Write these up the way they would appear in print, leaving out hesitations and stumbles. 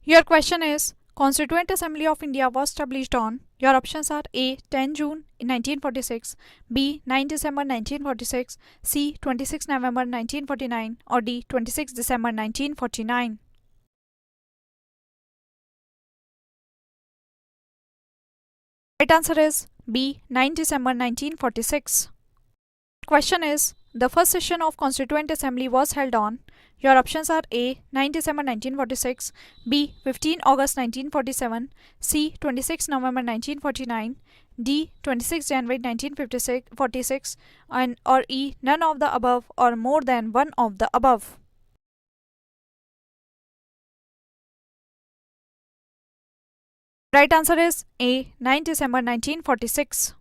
Your question is Constituent Assembly of India was established on. Your options are A. 10 June 1946, B. 9 December 1946, C. 26 November 1949, or D. 26 December 1949. Right answer is B. 9 December 1946. Question is the first session of Constituent Assembly was held on. Your options are A. 9 December 1946, B. 15 August 1947, C. 26 November 1949, D. 26 January 1946, and or E. None of the above or more than one of the above. Right answer is A. 9 December 1946.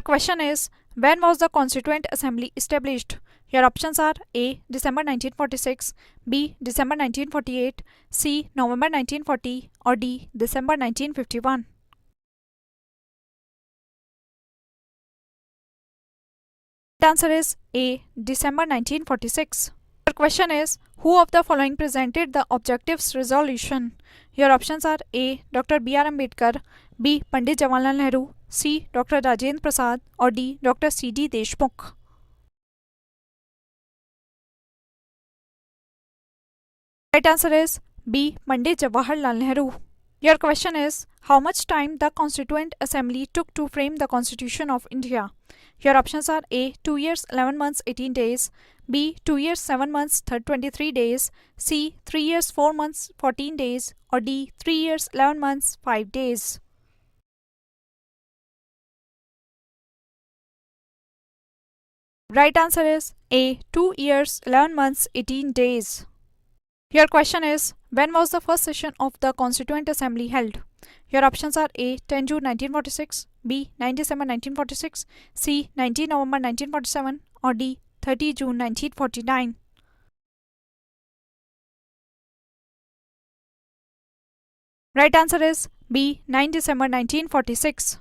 Question is when was the Constituent Assembly established? Your options are A. December 1946, B. December 1948, C. November 1940, or D. December 1951. The answer is A. December 1946. Your question is who of the following presented the objectives resolution? Your options are A. Dr. B.R. Ambedkar, B. Pandit Jawaharlal Nehru, C. Dr. Rajendra Prasad, or D. Dr. C.D. Deshmukh. Right answer is B. Pandit Jawaharlal Nehru. Your question is how much time the Constituent Assembly took to frame the Constitution of India? Your options are A. 2 years 11 months 18 days, B. 2 years 7 months 23 days, C. 3 years 4 months 14 days, or D. 3 years 11 months 5 days. Right answer is A. 2 years 11 months 18 days. Your question is when was the first session of the Constituent Assembly held? Your options are A. 10 June 1946, B. 9 December 1946, C. 19 November 1947, or D. 30 June 1949. Right answer is B. 9 December 1946.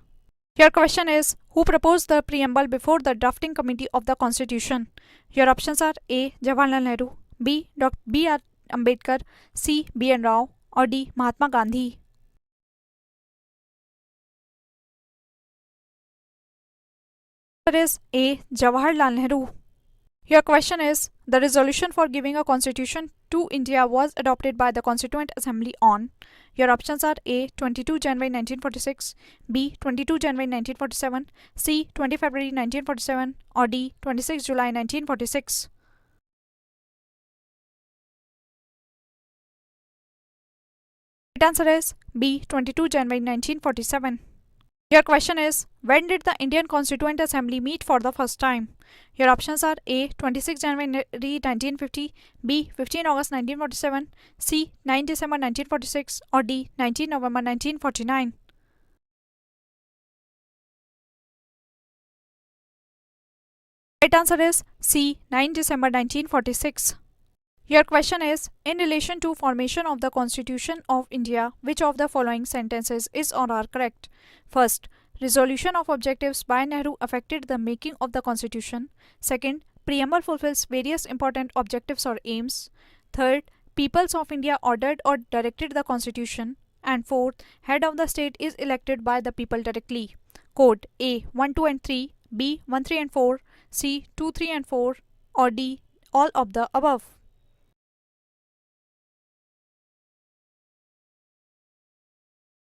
Your question is who proposed the preamble before the drafting committee of the Constitution? Your options are A. Jawaharlal Nehru, B. Dr. B.R. Ambedkar, C. B.N. Rao, or D. Mahatma Gandhi. Answer is A. Jawaharlal Nehru. Your question is the resolution for giving a constitution to India was adopted by the Constituent Assembly on. Your options are A. 22 January 1946, B. 22 January 1947, C. 20 February 1947, or D. 26 July 1946. Right answer is B. 22 January 1947. Your question is when did the Indian Constituent Assembly meet for the first time? Your options are A. 26 January 1950, B. 15 August 1947, C. 9 December 1946, or D. 19 November 1949. Right answer is C. 9 December 1946. Your question is in relation to formation of the Constitution of India, which of the following sentences is or are correct? First, resolution of objectives by Nehru affected the making of the Constitution. Second, preamble fulfills various important objectives or aims. Third, peoples of India ordered or directed the Constitution. And fourth, head of the state is elected by the people directly. Code A 1, 2 and 3, B 1, 3 and 4, C 2, 3 and 4, or D all of the above.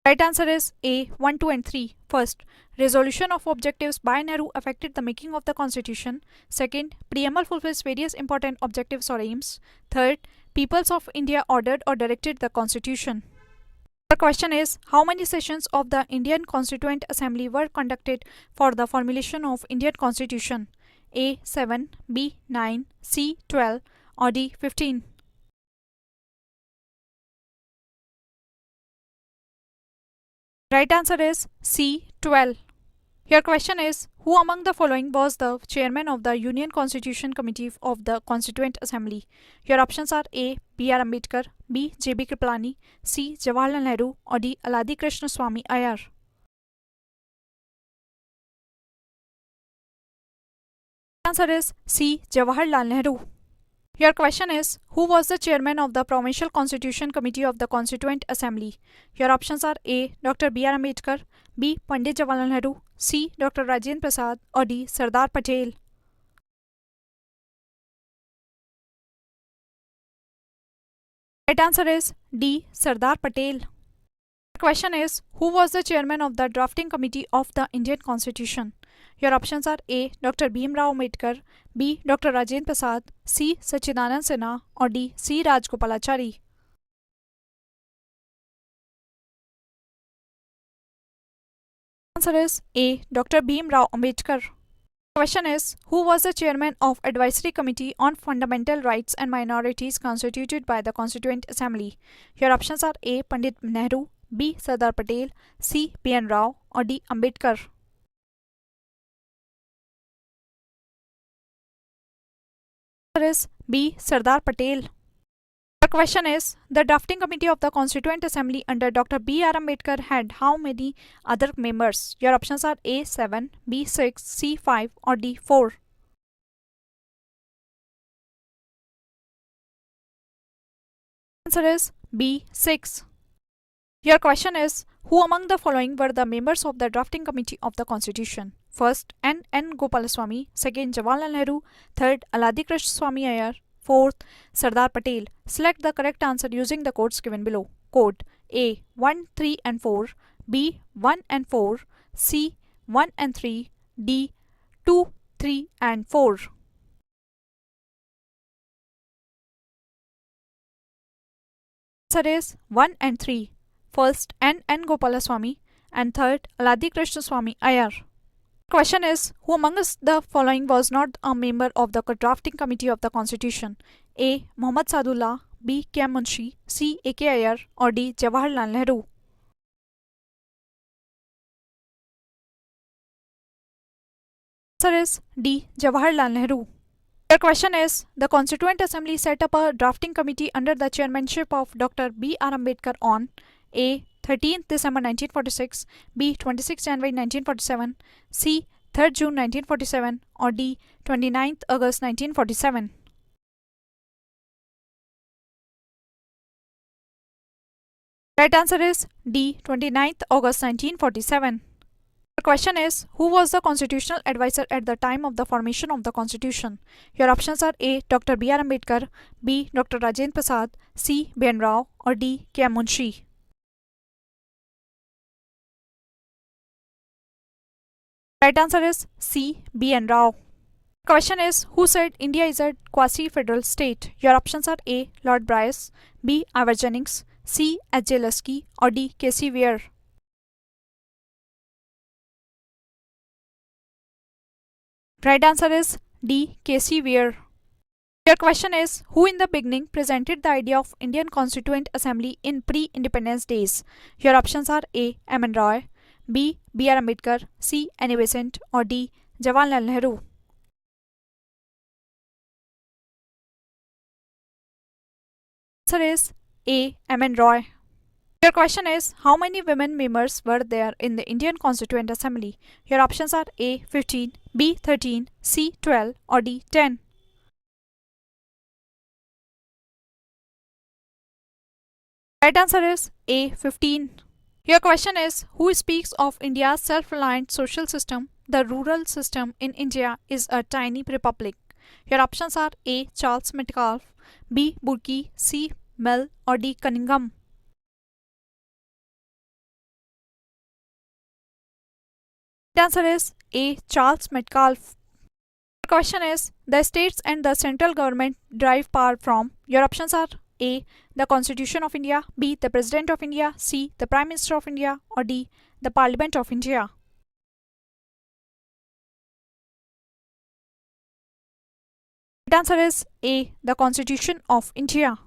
Right answer is A 1, 2 and 3. First, resolution of objectives by Nehru affected the making of the Constitution. Second, preamble fulfills various important objectives or aims. Third, peoples of India ordered or directed the Constitution. The question is how many sessions of the Indian Constituent Assembly were conducted for the formulation of Indian Constitution? A 7, B 9, C 12, or D 15. Right answer is C 12. Your question is who among the following was the chairman of the Union Constitution Committee of the Constituent Assembly? Your options are A. B.R. Ambedkar, B. J.B. Kripalani, C. Jawaharlal Nehru, or D. Aladi Krishna Swamy Iyer. Answer is C. Jawaharlal Nehru. Your question is, who was the chairman of the Provincial Constitution Committee of the Constituent Assembly? Your options are A. Dr. B. R. Ambedkar, B. Pandit Jawaharlal Nehru, C. Dr. Rajendra Prasad, or D. Sardar Patel. Right answer is D. Sardar Patel. The question is, who was the chairman of the drafting committee of the Indian Constitution? Your options are A. Dr. Bhimrao Ambedkar, B. Dr. Rajendra Prasad, C. Sachidanand Sinha, or D. C. Rajgopalachari. Answer is A. Dr. Bhimrao Ambedkar. Question is, who was the chairman of Advisory Committee on Fundamental Rights and Minorities constituted by the Constituent Assembly? Your options are A. Pandit Nehru, B. Sardar Patel, C. B.N. Rao, or D. Ambedkar. Answer is B. Sardar Patel. The question is, the drafting committee of the Constituent Assembly under Dr. B. R. Ambedkar had how many other members? Your options are A. 7, B. 6, C. 5, or D. 4. Answer is B. 6. Your question is, who among the following were the members of the drafting committee of the Constitution? First, N. Gopalaswamy, second, Jawaharlal Nehru, third, Aladhi Krishnaswamy Iyer, fourth, Sardar Patel. Select the correct answer using the codes given below. Code A. 1, 3 and 4, B. 1 and 4, C. 1 and 3, D. 2, 3 and 4. Answer is 1 and 3. First, N. Gopalaswamy, and third, Aladhi Krishnaswamy Iyer. Question is, who amongst the following was not a member of the drafting committee of the Constitution? A. Muhammad Sadullah, B. K. M. Munshi, C. A. K. Iyer, or D. Jawaharlal Nehru. Answer is D. Jawaharlal Nehru. Your question is, the Constituent Assembly set up a drafting committee under the chairmanship of Dr. B. R. Ambedkar on A. 13th December 1946, B. 26 January 1947, C. 3rd June 1947, or D. 29th August 1947. Right answer is D. 29th August 1947. The question is, who was the constitutional advisor at the time of the formation of the Constitution? Your options are A. Dr. B. R. Ambedkar, B. Dr. Rajendra Prasad, C. B.N. Rao, or D. K. M. Munshi. Right answer is C. B.N. Rao. Question is, who said India is a quasi-federal state? Your options are A. Lord Bryce, B. Ivor Jennings, C. H.J. Lusky, or D. K.C. Weir. Right answer is D. K.C. Weir. Your question is, who in the beginning presented the idea of Indian Constituent Assembly in pre-independence days? Your options are A. M. N. Roy, B. B. R. Ambedkar, C. Annie Besant, or D. Jawaharlal Nehru. Answer is A. M. N. Roy. Your question is, how many women members were there in the Indian Constituent Assembly? Your options are A. 15, B. 13, C. 12, or D. 10. Right answer is A. 15. Your question is, who speaks of India's self-reliant social system? The rural system in India is a tiny republic. Your options are A. Charles Metcalfe, B. Burke, C. Mill, or D. Cunningham. The answer is A. Charles Metcalfe. The question is, the states and the central government derive power from. Your options are A. The Constitution of India, B. The President of India, C. The Prime Minister of India, or D. The Parliament of India. The answer is A. The Constitution of India.